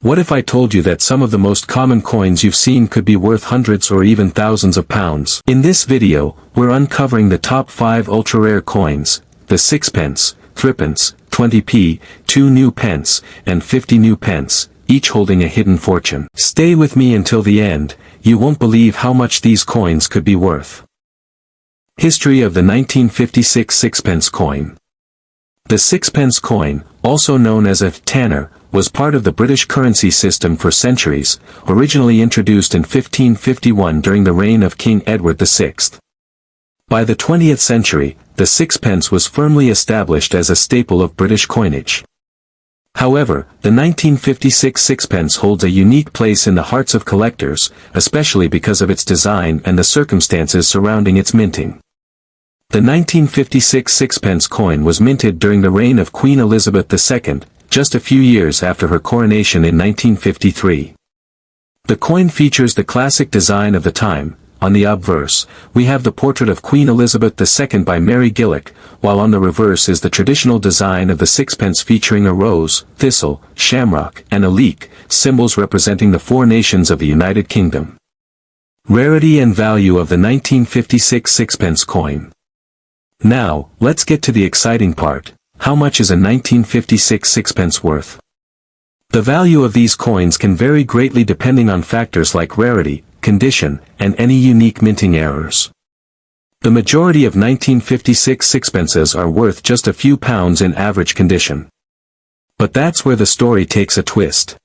What if I told you that some of the most common coins you've seen could be worth hundreds or even thousands of pounds? In this video, we're uncovering the top 5 ultra-rare coins, the 6 pence, 3 pence, 20p, 2 new pence, and 50 new pence, each holding a hidden fortune. Stay with me until the end, you won't believe how much these coins could be worth. History of the 1956 sixpence coin. The sixpence coin, also known as a tanner, was part of the British currency system for centuries, originally introduced in 1551 during the reign of King Edward VI. By the 20th century, the sixpence was firmly established as a staple of British coinage. However, the 1956 sixpence holds a unique place in the hearts of collectors, especially because of its design and the circumstances surrounding its minting. The 1956 sixpence coin was minted during the reign of Queen Elizabeth II, just a few years after her coronation in 1953. The coin features the classic design of the time. On the obverse, we have the portrait of Queen Elizabeth II by Mary Gillick, while on the reverse is the traditional design of the sixpence featuring a rose, thistle, shamrock, and a leek, symbols representing the 4 nations of the United Kingdom. Rarity and value of the 1956 sixpence coin. Now, let's get to the exciting part. How much is a 1956 sixpence worth? The value of these coins can vary greatly depending on factors like rarity, condition, and any unique minting errors. The majority of 1956 sixpences are worth just a few pounds in average condition. But that's where the story takes a twist.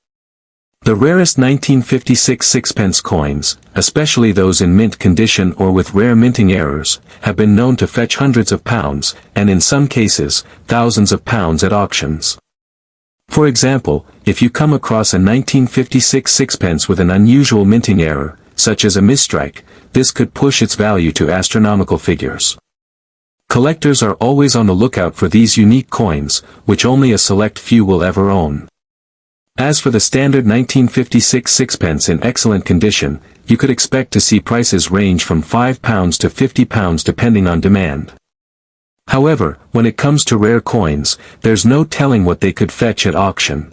The rarest 1956 sixpence coins, especially those in mint condition or with rare minting errors, have been known to fetch hundreds of pounds, and in some cases, thousands of pounds at auctions. For example, if you come across a 1956 sixpence with an unusual minting error, such as a misstrike, this could push its value to astronomical figures. Collectors are always on the lookout for these unique coins, which only a select few will ever own. As for the standard 1956 sixpence in excellent condition, you could expect to see prices range from £5 to £50 depending on demand. However, when it comes to rare coins, there's no telling what they could fetch at auction.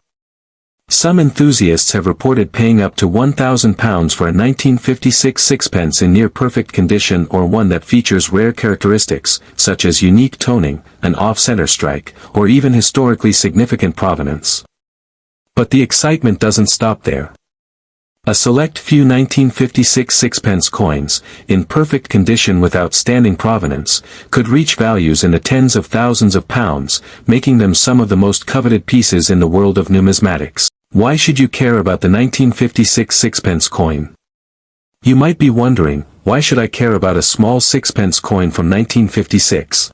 Some enthusiasts have reported paying up to £1,000 for a 1956 sixpence in near-perfect condition or one that features rare characteristics, such as unique toning, an off-center strike, or even historically significant provenance. But the excitement doesn't stop there. A select few 1956 sixpence coins, in perfect condition with outstanding provenance, could reach values in the tens of thousands of pounds, making them some of the most coveted pieces in the world of numismatics. Why should you care about the 1956 sixpence coin? You might be wondering, why should I care about a small sixpence coin from 1956?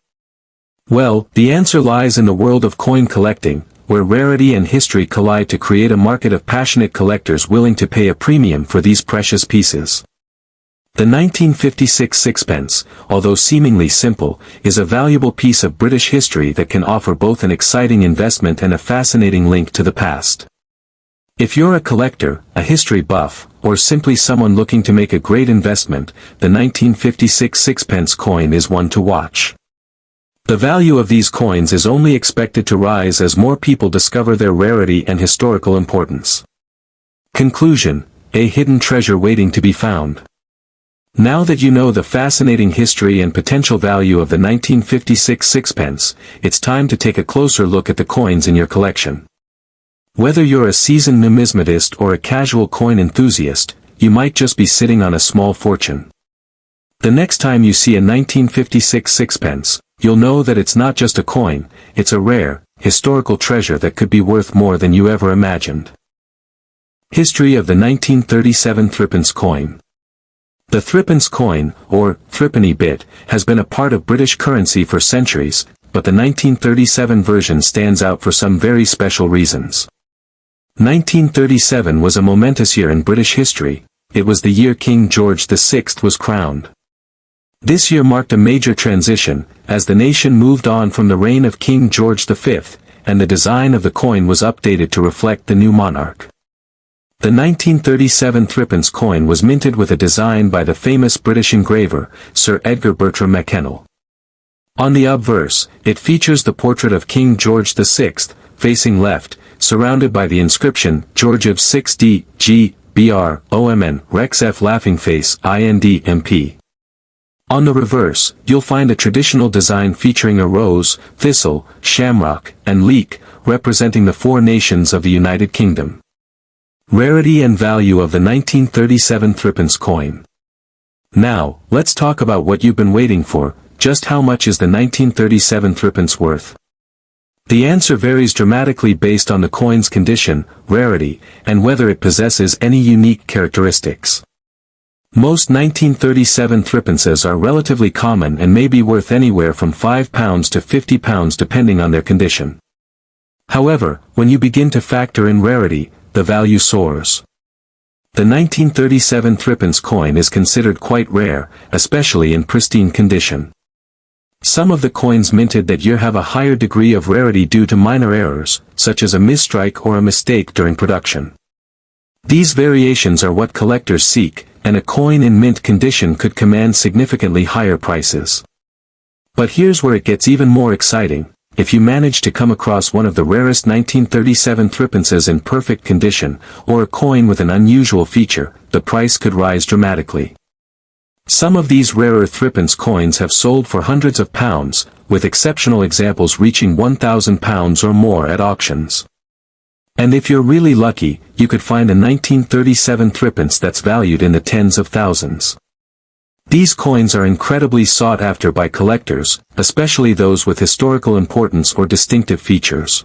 Well, the answer lies in the world of coin collecting, where rarity and history collide to create a market of passionate collectors willing to pay a premium for these precious pieces. The 1956 sixpence, although seemingly simple, is a valuable piece of British history that can offer both an exciting investment and a fascinating link to the past. If you're a collector, a history buff, or simply someone looking to make a great investment, the 1956 sixpence coin is one to watch. The value of these coins is only expected to rise as more people discover their rarity and historical importance. Conclusion: a hidden treasure waiting to be found. Now that you know the fascinating history and potential value of the 1956 sixpence, it's time to take a closer look at the coins in your collection. Whether you're a seasoned numismatist or a casual coin enthusiast, you might just be sitting on a small fortune. The next time you see a 1956 sixpence, you'll know that it's not just a coin, it's a rare, historical treasure that could be worth more than you ever imagined. History of the 1937 threepence coin. The threepence coin, or threepenny bit, has been a part of British currency for centuries, but the 1937 version stands out for some very special reasons. 1937 was a momentous year in British history. It was the year King George VI was crowned. This year marked a major transition, as the nation moved on from the reign of King George V, and the design of the coin was updated to reflect the new monarch. The 1937 threepence coin was minted with a design by the famous British engraver, Sir Edgar Bertram Mackennal. On the obverse, it features the portrait of King George VI, facing left, surrounded by the inscription, George of 6D, G, BR, OMN, Rex F laughing face, IND, MP. On the reverse, you'll find a traditional design featuring a rose, thistle, shamrock, and leek, representing the four nations of the United Kingdom. Rarity and value of the 1937 threepence coin. Now, let's talk about what you've been waiting for. Just how much is the 1937 threepence worth? The answer varies dramatically based on the coin's condition, rarity, and whether it possesses any unique characteristics. Most 1937 threepences are relatively common and may be worth anywhere from £5 to £50 depending on their condition. However, when you begin to factor in rarity, the value soars. The 1937 threepence coin is considered quite rare, especially in pristine condition. Some of the coins minted that year have a higher degree of rarity due to minor errors, such as a misstrike or a mistake during production. These variations are what collectors seek, and a coin in mint condition could command significantly higher prices. But here's where it gets even more exciting. If you manage to come across one of the rarest 1937 threepences in perfect condition, or a coin with an unusual feature, the price could rise dramatically. Some of these rarer threepence coins have sold for hundreds of pounds, with exceptional examples reaching £1,000 or more at auctions. And if you're really lucky, you could find a 1937 threepence that's valued in the tens of thousands. These coins are incredibly sought after by collectors, especially those with historical importance or distinctive features.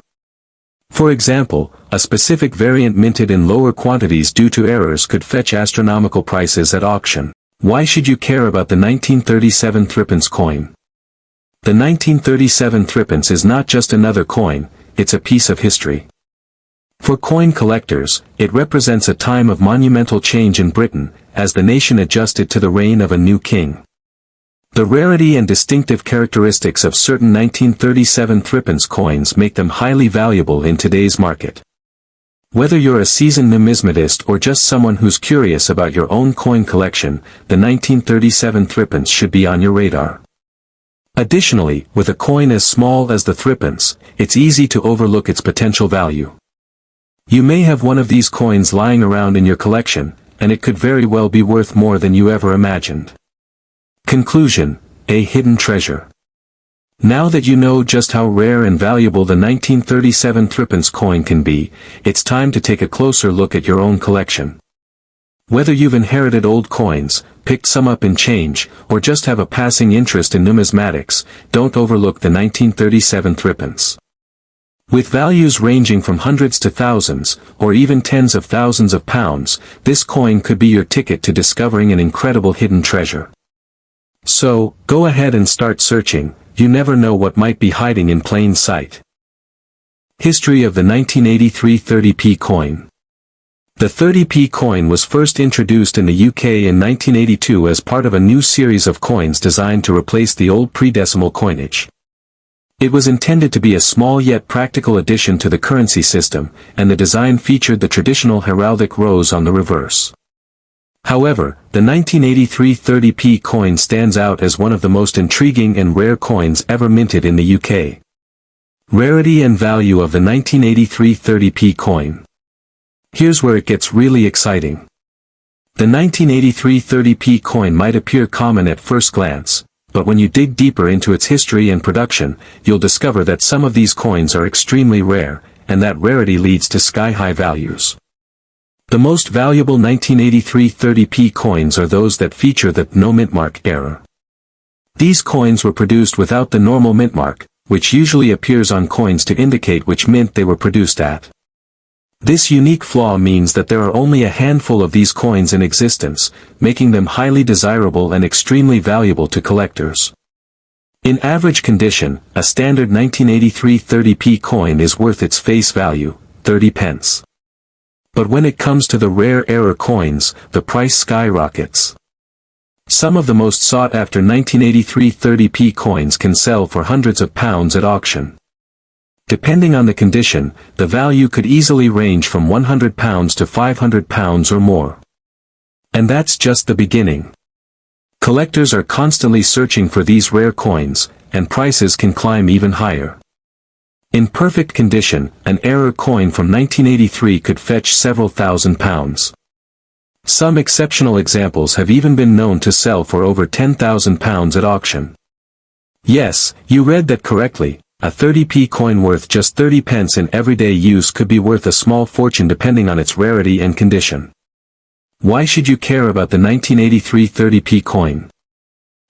For example, a specific variant minted in lower quantities due to errors could fetch astronomical prices at auction. Why should you care about the 1937 threepence coin? The 1937 threepence is not just another coin, it's a piece of history. For coin collectors, it represents a time of monumental change in Britain, as the nation adjusted to the reign of a new king. The rarity and distinctive characteristics of certain 1937 threepence coins make them highly valuable in today's market. Whether you're a seasoned numismatist or just someone who's curious about your own coin collection, the 1937 threepence should be on your radar. Additionally, with a coin as small as the threepence, it's easy to overlook its potential value. You may have one of these coins lying around in your collection, and it could very well be worth more than you ever imagined. Conclusion: a hidden treasure. Now that you know just how rare and valuable the 1937 threepence coin can be, it's time to take a closer look at your own collection. Whether you've inherited old coins, picked some up in change, or just have a passing interest in numismatics, don't overlook the 1937 threepence. With values ranging from hundreds to thousands, or even tens of thousands of pounds, this coin could be your ticket to discovering an incredible hidden treasure. So, go ahead and start searching. You never know what might be hiding in plain sight. History of the 1983 30p coin. The 30p coin was first introduced in the UK in 1982 as part of a new series of coins designed to replace the old pre-decimal coinage. It was intended to be a small yet practical addition to the currency system, and the design featured the traditional heraldic rose on the reverse. However, the 1983 30p coin stands out as one of the most intriguing and rare coins ever minted in the UK. Rarity and value of the 1983 30p coin. Here's where it gets really exciting. The 1983 30p coin might appear common at first glance, but when you dig deeper into its history and production, you'll discover that some of these coins are extremely rare, and that rarity leads to sky-high values. The most valuable 1983 30p coins are those that feature the no mint mark error. These coins were produced without the normal mint mark, which usually appears on coins to indicate which mint they were produced at. This unique flaw means that there are only a handful of these coins in existence, making them highly desirable and extremely valuable to collectors. In average condition, a standard 1983 30p coin is worth its face value, 30 pence. But when it comes to the rare error coins, the price skyrockets. Some of the most sought-after 1983 30p coins can sell for hundreds of pounds at auction. Depending on the condition, the value could easily range from £100 to £500 or more. And that's just the beginning. Collectors are constantly searching for these rare coins, and prices can climb even higher. In perfect condition, an error coin from 1983 could fetch several £1,000s. Some exceptional examples have even been known to sell for over £10,000 at auction. Yes, you read that correctly. A 30p coin worth just 30 pence in everyday use could be worth a small fortune depending on its rarity and condition. Why should you care about the 1983 30p coin?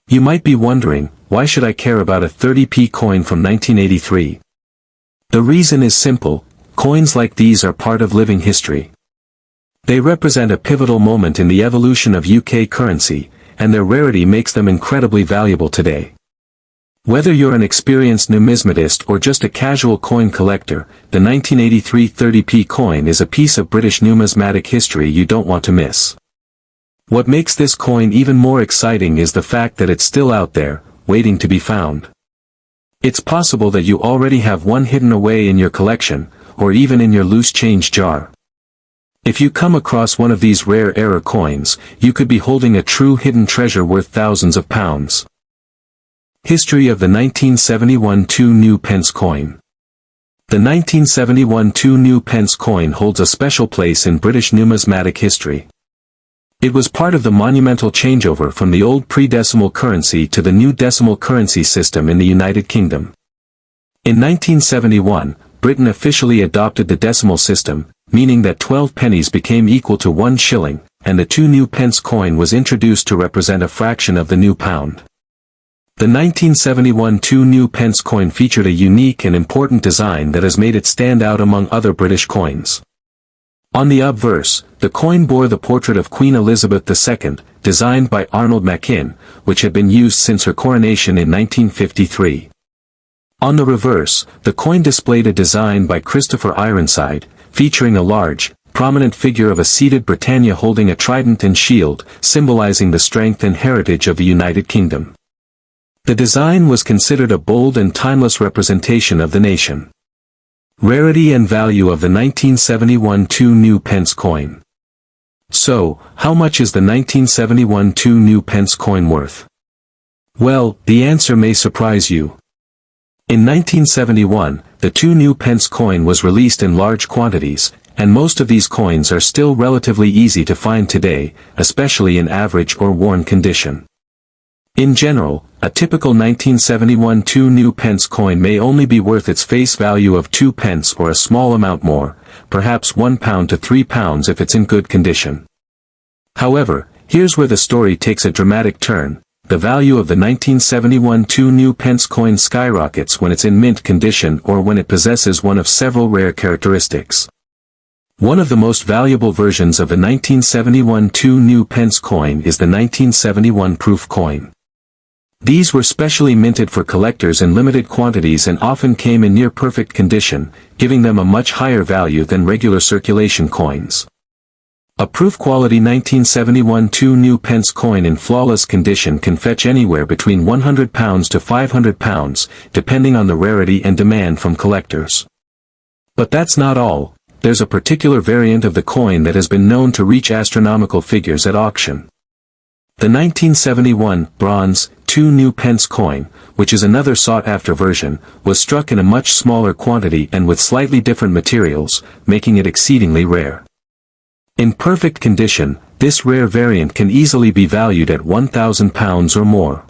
You might be wondering, why should I care about a 30p coin from 1983? The reason is simple: coins like these are part of living history. They represent a pivotal moment in the evolution of UK currency, and their rarity makes them incredibly valuable today. Whether you're an experienced numismatist or just a casual coin collector, the 1983 30p coin is a piece of British numismatic history you don't want to miss. What makes this coin even more exciting is the fact that it's still out there, waiting to be found. It's possible that you already have one hidden away in your collection, or even in your loose change jar. If you come across one of these rare error coins, you could be holding a true hidden treasure worth thousands of pounds. History of the 1971 2 new pence coin. The 1971 2 new pence coin holds a special place in British numismatic history. It was part of the monumental changeover from the old pre-decimal currency to the new decimal currency system in the United Kingdom. In 1971, Britain officially adopted the decimal system, meaning that 12 pennies became equal to 1 shilling, and the 2 new pence coin was introduced to represent a fraction of the new pound. The 1971 2 new pence coin featured a unique and important design that has made it stand out among other British coins. On the obverse, the coin bore the portrait of Queen Elizabeth II, designed by Arnold Machin, which had been used since her coronation in 1953. On the reverse, the coin displayed a design by Christopher Ironside, featuring a large, prominent figure of a seated Britannia holding a trident and shield, symbolizing the strength and heritage of the United Kingdom. The design was considered a bold and timeless representation of the nation. Rarity and value of the 1971 2 new pence coin. So, how much is the 1971 2 new pence coin worth? Well, the answer may surprise you. In 1971, the 2 new pence coin was released in large quantities, and most of these coins are still relatively easy to find today, especially in average or worn condition. In general, a typical 1971 2 new pence coin may only be worth its face value of 2 pence or a small amount more, perhaps £1 to £3 if it's in good condition. However, here's where the story takes a dramatic turn. The value of the 1971 2 new pence coin skyrockets when it's in mint condition or when it possesses one of several rare characteristics. One of the most valuable versions of the 1971 2 new pence coin is the 1971 proof coin. These were specially minted for collectors in limited quantities and often came in near-perfect condition, giving them a much higher value than regular circulation coins. A proof-quality 1971 2 new pence coin in flawless condition can fetch anywhere between £100 to £500, depending on the rarity and demand from collectors. But that's not all. There's a particular variant of the coin that has been known to reach astronomical figures at auction. The 1971 bronze 2 new pence coin, which is another sought-after version, was struck in a much smaller quantity and with slightly different materials, making it exceedingly rare. In perfect condition, this rare variant can easily be valued at £1,000 or more.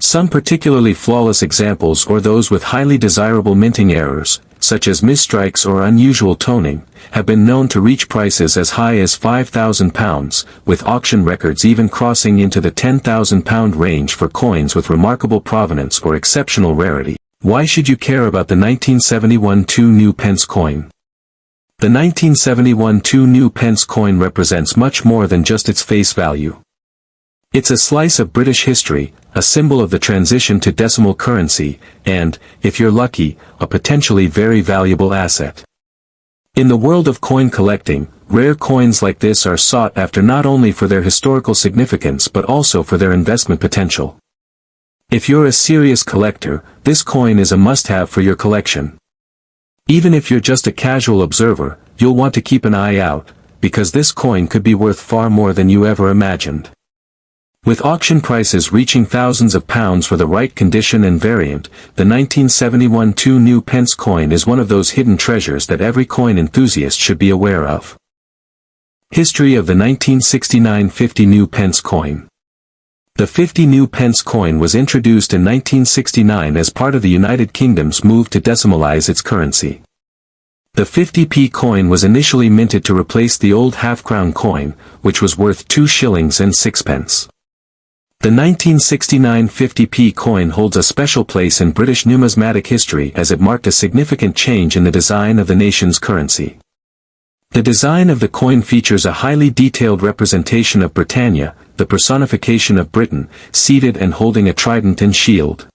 Some particularly flawless examples or those with highly desirable minting errors, such as misstrikes or unusual toning, have been known to reach prices as high as £5,000, with auction records even crossing into the £10,000 range for coins with remarkable provenance or exceptional rarity. Why should you care about the 1971 2 new pence coin? The 1971 2 new pence coin represents much more than just its face value. It's a slice of British history, a symbol of the transition to decimal currency, and, if you're lucky, a potentially very valuable asset. In the world of coin collecting, rare coins like this are sought after not only for their historical significance but also for their investment potential. If you're a serious collector, this coin is a must-have for your collection. Even if you're just a casual observer, you'll want to keep an eye out, because this coin could be worth far more than you ever imagined. With auction prices reaching thousands of pounds for the right condition and variant, the 1971 2 new pence coin is one of those hidden treasures that every coin enthusiast should be aware of. History of the 1969 50 new pence coin. The 50 new pence coin was introduced in 1969 as part of the United Kingdom's move to decimalize its currency. The 50p coin was initially minted to replace the old half-crown coin, which was worth 2 shillings and 6 pence. The 1969 50p coin holds a special place in British numismatic history as it marked a significant change in the design of the nation's currency. The design of the coin features a highly detailed representation of Britannia, the personification of Britain, seated and holding a trident and shield.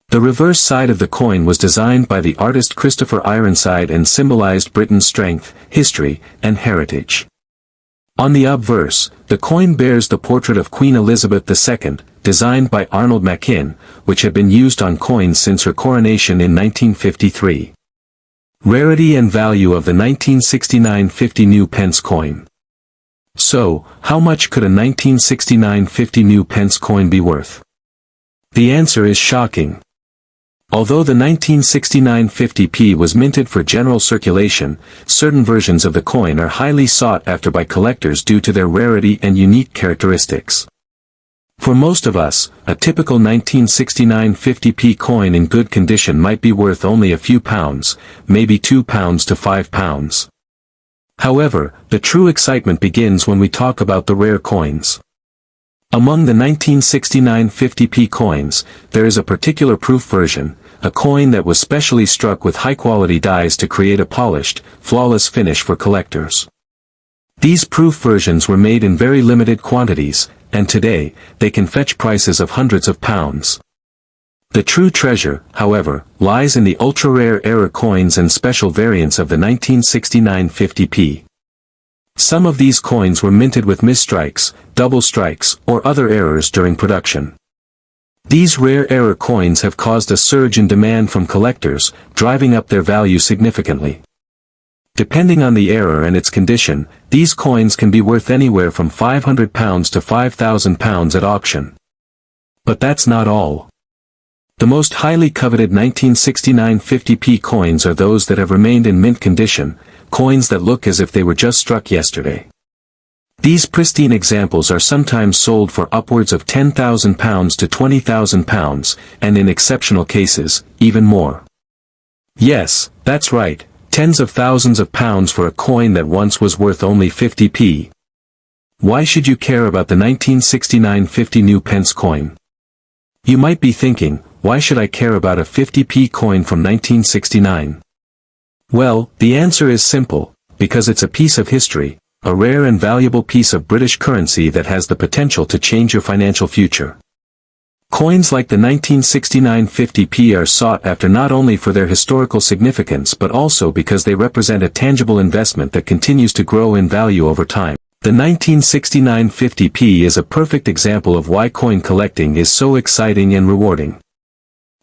The reverse side of the coin was designed by the artist Christopher Ironside and symbolized Britain's strength, history, and heritage. On the obverse, the coin bears the portrait of Queen Elizabeth II, designed by Arnold Machin, which had been used on coins since her coronation in 1953. Rarity and value of the 1969 50 new pence coin. So, how much could a 1969 50 new pence coin be worth? The answer is shocking. Although the 1969 50p was minted for general circulation, certain versions of the coin are highly sought after by collectors due to their rarity and unique characteristics. For most of us, a typical 1969 50p coin in good condition might be worth only a few pounds, maybe £2 to £5. However, the true excitement begins when we talk about the rare coins. Among the 1969 50p coins, there is a particular proof version, a coin that was specially struck with high-quality dies to create a polished, flawless finish for collectors. These proof versions were made in very limited quantities, and today, they can fetch prices of hundreds of pounds. The true treasure, however, lies in the ultra-rare error coins and special variants of the 1969 50p. Some of these coins were minted with misstrikes, double strikes, or other errors during production. These rare error coins have caused a surge in demand from collectors, driving up their value significantly. Depending on the error and its condition, these coins can be worth anywhere from £500 to £5,000 at auction. But that's not all. The most highly coveted 1969 50p coins are those that have remained in mint condition, coins that look as if they were just struck yesterday. These pristine examples are sometimes sold for upwards of £10,000 to £20,000, and in exceptional cases, even more. Yes, that's right. Tens of thousands of pounds for a coin that once was worth only 50p. Why should you care about the 1969 50 new pence coin? You might be thinking, why should I care about a 50p coin from 1969? Well, the answer is simple, because it's a piece of history, a rare and valuable piece of British currency that has the potential to change your financial future. Coins like the 1969 50p are sought after not only for their historical significance but also because they represent a tangible investment that continues to grow in value over time. The 1969 50p is a perfect example of why coin collecting is so exciting and rewarding.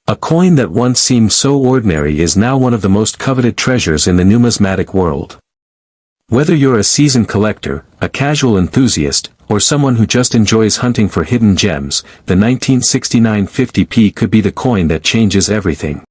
A coin that once seemed so ordinary is now one of the most coveted treasures in the numismatic world. Whether you're a seasoned collector, a casual enthusiast, or someone who just enjoys hunting for hidden gems, the 1969 50p could be the coin that changes everything.